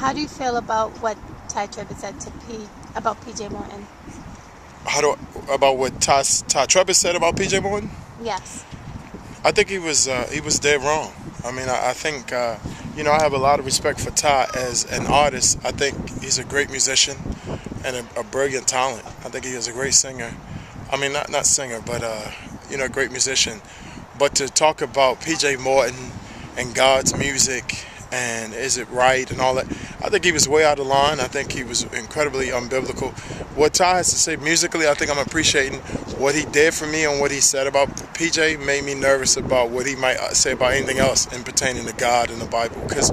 How do you feel about what Ty Tribett said about PJ Morton? About what Ty Tribett said about PJ Morton? Yes. I think he was dead wrong. I mean, I think I have a lot of respect for Ty as an artist. I think he's a great musician and a brilliant talent. I think he is a great singer. I mean, not singer, but a great musician. But to talk about PJ Morton and God's music and is it right and all that, I think he was way out of line. I think he was incredibly unbiblical. What Ty has to say musically, I think I'm appreciating what he did for me and what he said about PJ made me nervous about what he might say about anything else in pertaining to God and the Bible. Because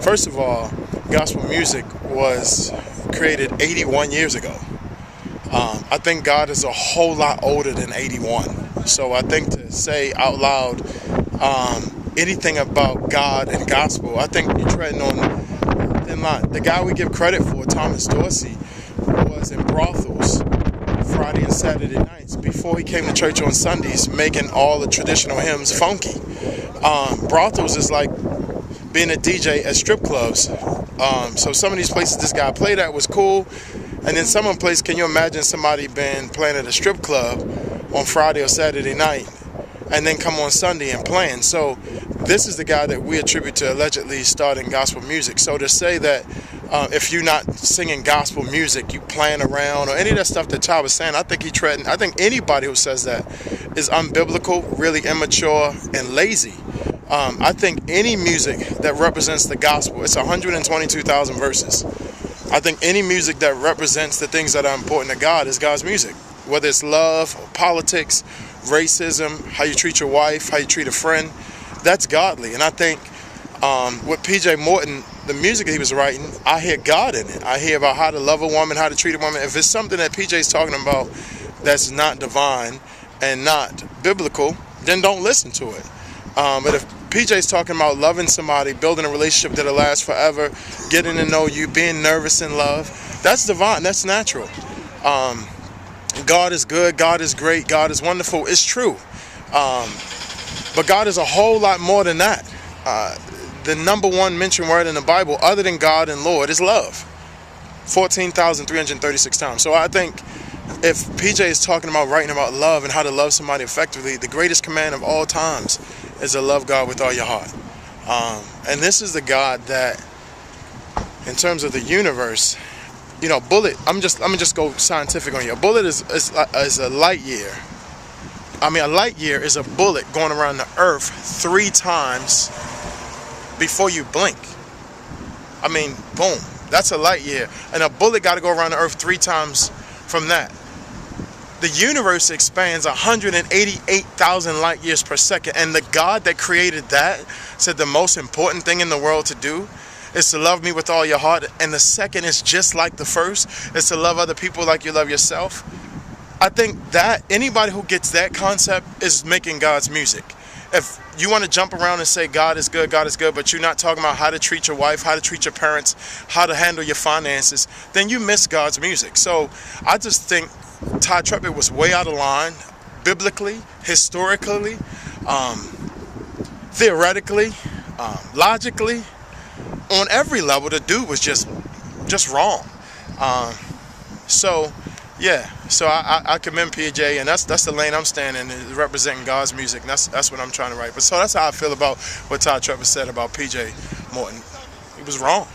first of all, gospel music was created 81 years ago. I think God is a whole lot older than 81. So I think to say out loud anything about God and gospel, I think you're treading on thin line. The guy we give credit for, Thomas Dorsey, was in brothels Friday and Saturday nights before he came to church on Sundays, making all the traditional hymns funky. Brothels is like being a DJ at strip clubs. So some of these places this guy played at was cool. And then some place, can you imagine somebody been playing at a strip club on Friday or Saturday night and then come on Sunday and playing? So this is the guy that we attribute to allegedly starting gospel music. So to say that if you're not singing gospel music, you playing around or any of that stuff that Ty was saying, I think anybody who says that is unbiblical, really immature and lazy. I think any music that represents the gospel, it's 122,000 verses. I think any music that represents the things that are important to God is God's music. Whether it's love, or politics, racism, how you treat your wife, how you treat a friend, that's godly. And I think with PJ Morton, the music he was writing, I hear God in it. I hear about how to love a woman, how to treat a woman. If it's something that PJ's talking about that's not divine and not biblical, then don't listen to it. But if PJ's talking about loving somebody, building a relationship that'll last forever, getting to know you, being nervous in love, that's divine, that's natural. God is good, God is great, God is wonderful, it's true. But God is a whole lot more than that. The number one mentioned word in the Bible, other than God and Lord, is love. 14,336 times. So I think if PJ is talking about writing about love and how to love somebody effectively, the greatest command of all times is to love God with all your heart. And this is the God that, in terms of the universe, bullet, I'm just go scientific on you. A bullet is a light year. I mean, a light year is a bullet going around the earth 3 times before you blink. I mean, boom, that's a light year. And a bullet got to go around the earth 3 times from that. The universe expands 188,000 light years per second. And the God that created that said the most important thing in the world to do is to love me with all your heart. And the second is just like the first, is to love other people like you love yourself. I think that anybody who gets that concept is making God's music. If you want to jump around and say God is good, but you're not talking about how to treat your wife, how to treat your parents, how to handle your finances, then you miss God's music. So I just think Ty Tribett was way out of line, biblically, historically, theoretically, logically, on every level. The dude was just wrong. So I commend PJ, and that's the lane I'm standing in, representing God's music. And that's what I'm trying to write. But so that's how I feel about what Ty Tribett said about PJ Morton. He was wrong.